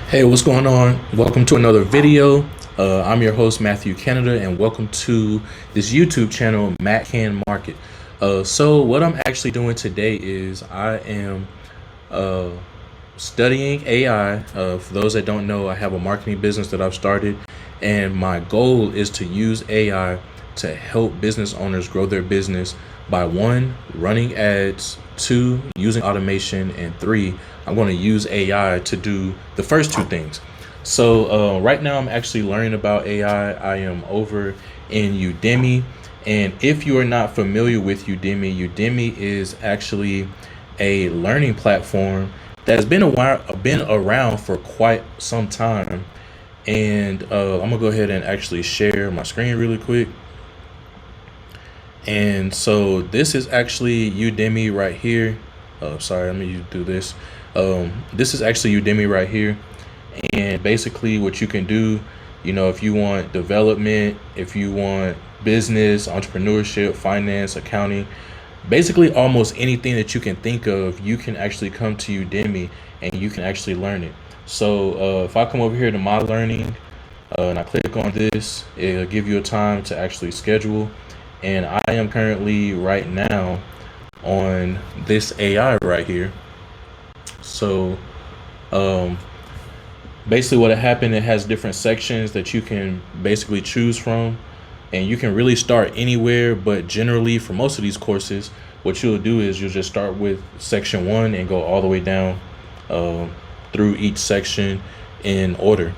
Hey, what's going on? Welcome to another video. I'm your host, Matthew Canada, and welcome to this YouTube channel, Matt Can Market. So what I'm actually doing today is I am uh, studying AI. For those that don't know, I have a marketing business that I've started, and my goal is to use AI to help business owners grow their business by one, running ads, two, using automation, and three, I'm going to use AI to do the first two things. So right now, I'm actually learning about AI. I am over in Udemy, and if you are not familiar with Udemy, Udemy is actually a learning platform that has been around for quite some time. And I'm gonna go ahead and actually share my screen really quick. And so this is actually Udemy right here. Sorry, let me do this. This is actually Udemy right here. And basically what you can do, if you want development, if you want business, entrepreneurship, finance, accounting, basically almost anything that you can think of, you can actually come to Udemy and you can actually learn it. So if I come over here to my learning and I click on this, it'll give you a time to actually schedule. And I am currently right now on this AI right here. So um, basically what happened, it has different sections that you can basically choose from, and you can really start anywhere. But generally for most of these courses, what you'll do is you'll just start with section one and go all the way down through each section in order.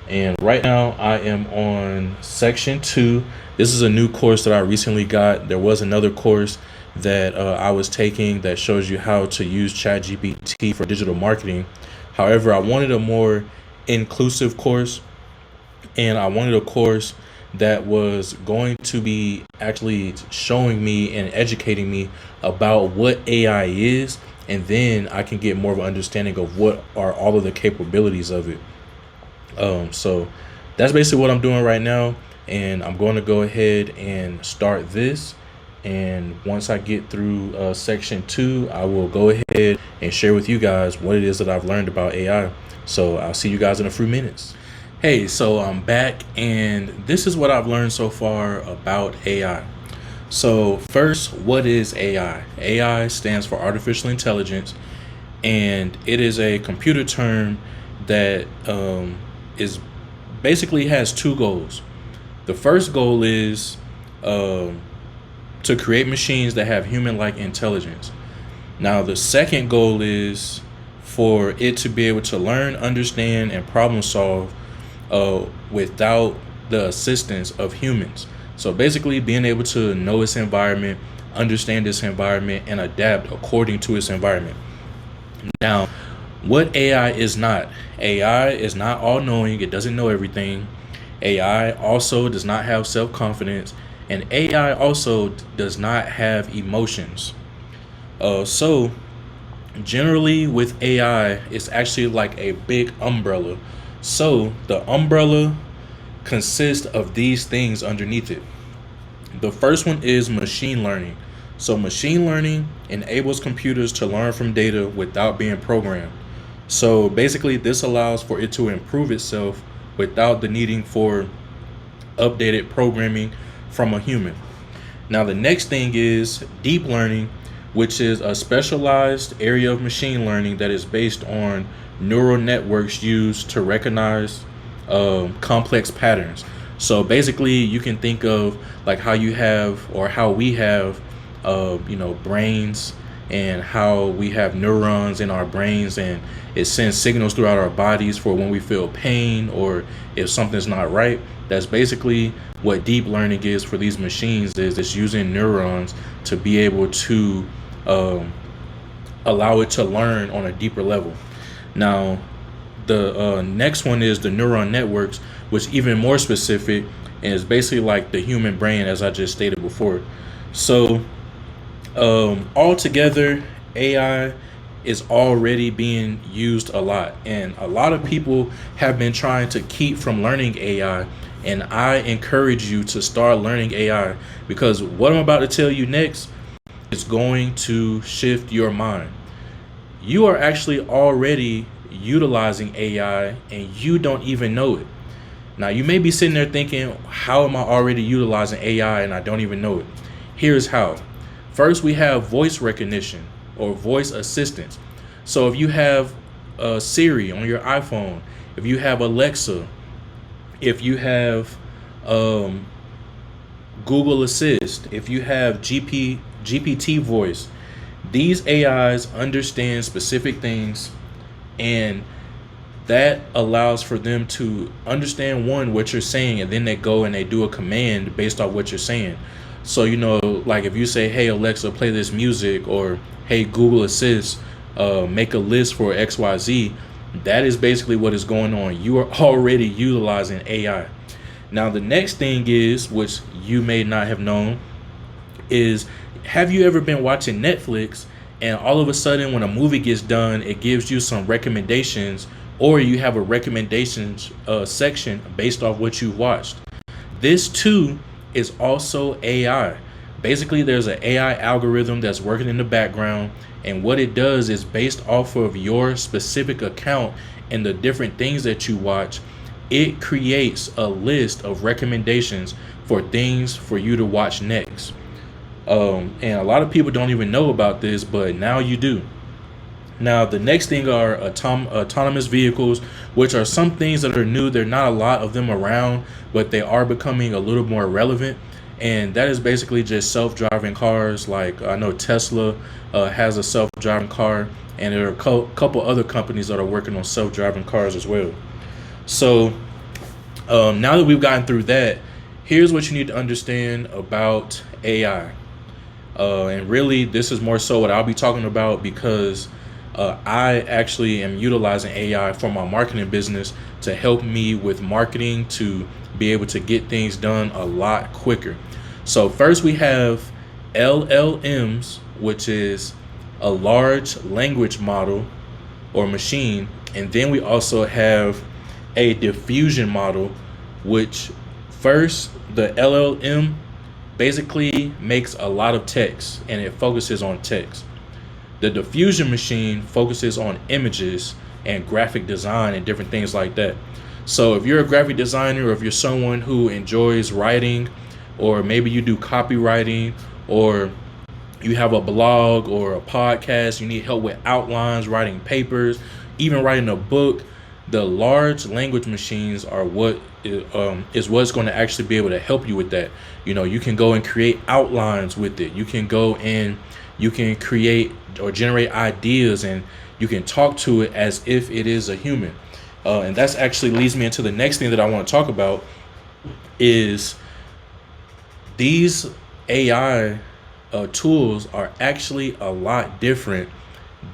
And right now I am on section two. This is a new course that I recently got. There was another course that I was taking that shows you how to use ChatGPT for digital marketing. However, I wanted a more inclusive course, and I wanted a course that was going to be actually showing me and educating me about what AI is, and then I can get more of an understanding of what are all of the capabilities of it. So that's basically what I'm doing right now, and I'm going to go ahead and start this. And once I get through section two, I will go ahead and share with you guys what it is that I've learned about AI. So I'll see you guys in a few minutes. Hey, so I'm back, and this is what I've learned so far about AI. So first, what is AI? AI stands for artificial intelligence, and it is a computer term that is basically has two goals. The first goal is um, to create machines that have human-like intelligence. Now, the second goal is for it to be able to learn, understand, and problem solve without the assistance of humans. So basically, being able to know its environment, understand its environment, and adapt according to its environment. Now, what AI is not? AI is not all knowing, it doesn't know everything. AI also does not have self confidence, and AI also does not have emotions. So, generally, with AI, it's actually like a big umbrella. So, the umbrella consists of these things underneath it. The first one is machine learning. So, machine learning enables computers to learn from data without being programmed. So, basically, this allows for it to improve itself without the needing for updated programming from a human. Now, the next thing is deep learning, which is a specialized area of machine learning that is based on neural networks used to recognize complex patterns. So basically, you can think of like how you have or how we have, brains, and how we have neurons in our brains, and it sends signals throughout our bodies for when we feel pain or if something's not right. That's basically what deep learning is for these machines. Is it's using neurons to be able to um, allow it to learn on a deeper level. Now, the next one is the neuron networks, which even more specific and is basically like the human brain, as I just stated before. So, altogether, AI is already being used a lot, and a lot of people have been trying to keep from learning AI. And I encourage you to start learning AI, because what I'm about to tell you next is going to shift your mind. You are actually already utilizing AI and you don't even know it. Now, you may be sitting there thinking, how am I already utilizing AI and I don't even know it? Here's how. First, we have voice recognition or voice assistance. So if you have Siri on your iPhone, if you have Alexa, if you have Google Assist, if you have GPT voice, these AIs understand specific things, and that allows for them to understand one, what you're saying, and then they go and they do a command based off what you're saying. So, like if you say, hey Alexa, play this music, or hey Google Assist, make a list for XYZ, that is basically what is going on. You are already utilizing AI. Now, the next thing is, which you may not have known, is have you ever been watching Netflix and all of a sudden when a movie gets done, it gives you some recommendations, or you have a recommendations section based off what you watched? This too is also AI. Basically, there's an AI algorithm that's working in the background, and what it does is based off of your specific account and the different things that you watch, it creates a list of recommendations for things for you to watch next. And a lot of people don't even know about this, but now you do. Now, the next thing are autonomous vehicles, which are some things that are new. There are not a lot of them around, but they are becoming a little more relevant. And that is basically just self-driving cars. Like I know Tesla has a self-driving car, and there are a couple other companies that are working on self-driving cars as well. So now that we've gotten through that, here's what you need to understand about AI. And really, this is more so what I'll be talking about, because I actually am utilizing AI for my marketing business to help me with marketing, to be able to get things done a lot quicker. So first we have LLMs, which is a large language model or machine. And then we also have a diffusion model, which first, the LLM basically makes a lot of text and it focuses on text. The diffusion machine focuses on images and graphic design and different things like that. So if you're a graphic designer, or if you're someone who enjoys writing, or maybe you do copywriting, or you have a blog or a podcast, you need help with outlines, writing papers, even writing a book, the large language machines are what is what's going to actually be able to help you with that. You can go and create outlines with it. You can go and you can create or generate ideas, and you can talk to it as if it is a human. And that's actually leads me into the next thing that I want to talk about, is these AI tools are actually a lot different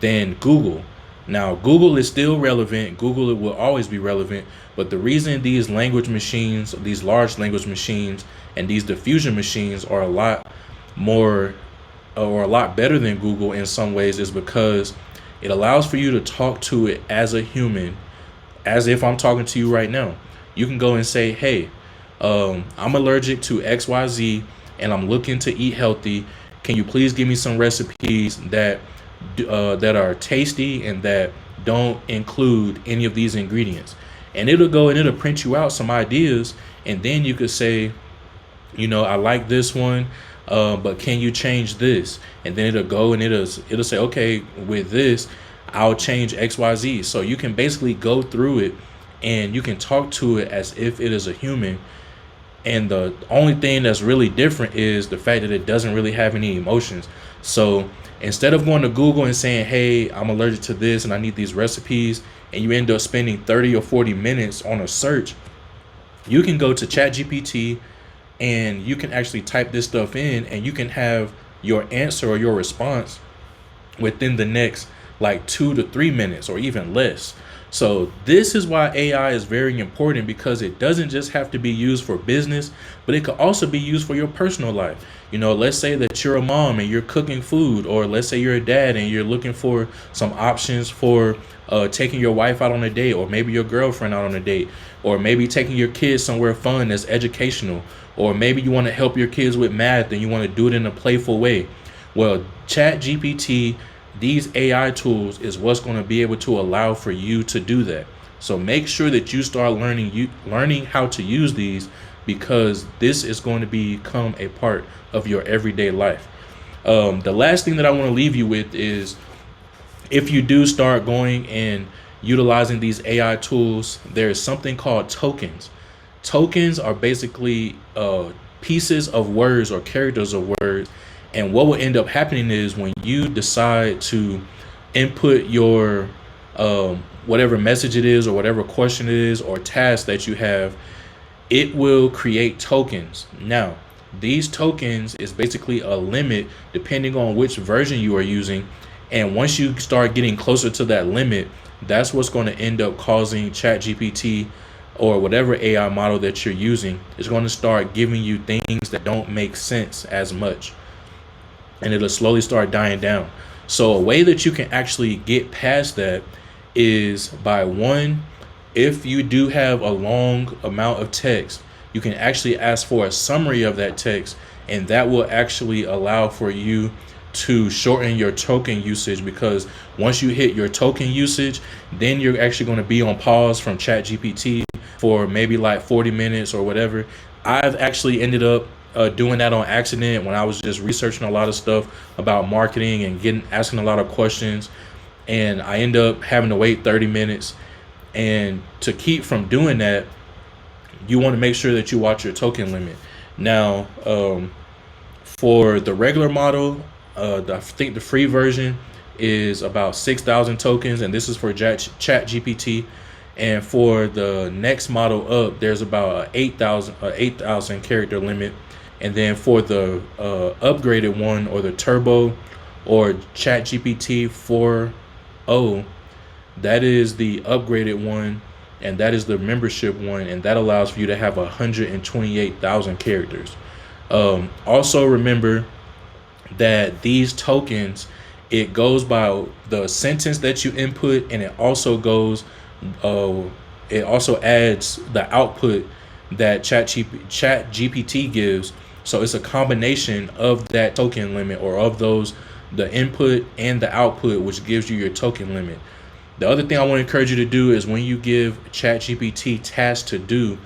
than Google. Now, Google is still relevant. Google will always be relevant. But the reason these language machines, these large language machines, and these diffusion machines are a lot more or a lot better than Google in some ways is because it allows for you to talk to it as a human, as if I'm talking to you right now. You can go and say, hey, I'm allergic to XYZ and I'm looking to eat healthy. Can you please give me some recipes that are tasty and that don't include any of these ingredients? And it'll go and it'll print you out some ideas, and then you could say, I like this one, but can you change this? And then it'll go and it'll say, okay, with this I'll change XYZ. So you can basically go through it and you can talk to it as if it is a human. And the only thing that's really different is the fact that it doesn't really have any emotions. So instead of going to Google and saying, hey, I'm allergic to this and I need these recipes, and you end up spending 30 or 40 minutes on a search, you can go to ChatGPT and you can actually type this stuff in, and you can have your answer or your response within the next like 2 to 3 minutes or even less. So this is why AI is very important, because it doesn't just have to be used for business, but it could also be used for your personal life. Let's say that you're a mom and you're cooking food, or let's say you're a dad and you're looking for some options for taking your wife out on a date, or maybe your girlfriend out on a date, or maybe taking your kids somewhere fun that's educational, or maybe you want to help your kids with math and you want to do it in a playful way. Well, ChatGPT These AI tools is what's going to be able to allow for you to do that. So make sure that you start learning how to use these, because this is going to become a part of your everyday life. The last thing that I want to leave you with is, if you do start going and utilizing these AI tools, there's something called tokens. Tokens are basically pieces of words or characters of words. And what will end up happening is, when you decide to input your whatever message it is, or whatever question it is, or task that you have, it will create tokens. Now, these tokens is basically a limit depending on which version you are using. And once you start getting closer to that limit, that's what's going to end up causing ChatGPT, or whatever AI model that you're using, is going to start giving you things that don't make sense as much. And it'll slowly start dying down. So a way that you can actually get past that is by, one, if you do have a long amount of text, you can actually ask for a summary of that text, and that will actually allow for you to shorten your token usage, because once you hit your token usage, then you're actually going to be on pause from ChatGPT for maybe like 40 minutes or whatever. I've actually ended up doing that on accident when I was just researching a lot of stuff about marketing and asking a lot of questions, and I end up having to wait 30 minutes. And to keep from doing that, you want to make sure that you watch your token limit. Now, for the regular model, I think the free version is about 6,000 tokens, and this is for ChatGPT. And for the next model up, there's about 8,000 character limit. And then for the upgraded one, or the Turbo or ChatGPT 4.0, that is the upgraded one, and that is the membership one, and that allows for you to have 128,000 characters. Also remember that these tokens, it goes by the sentence that you input, and it also adds the output that ChatGPT gives. So it's a combination of that token limit, or of the input and the output, which gives you your token limit. The other thing I want to encourage you to do is, when you give ChatGPT tasks to do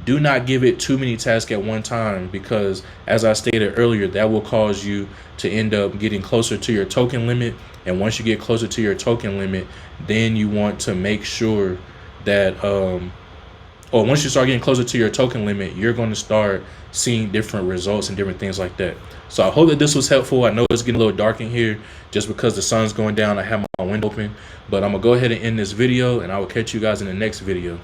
not give it too many tasks at one time, because, as I stated earlier, that will cause you to end up getting closer to your token limit. And once you get closer to your token limit, then you want to make sure that, or once you start getting closer to your token limit, you're going to start seeing different results and different things like that. So I hope that this was helpful. I know it's getting a little dark in here just because the sun's going down. I have my window open, but I'm going to go ahead and end this video, and I will catch you guys in the next video.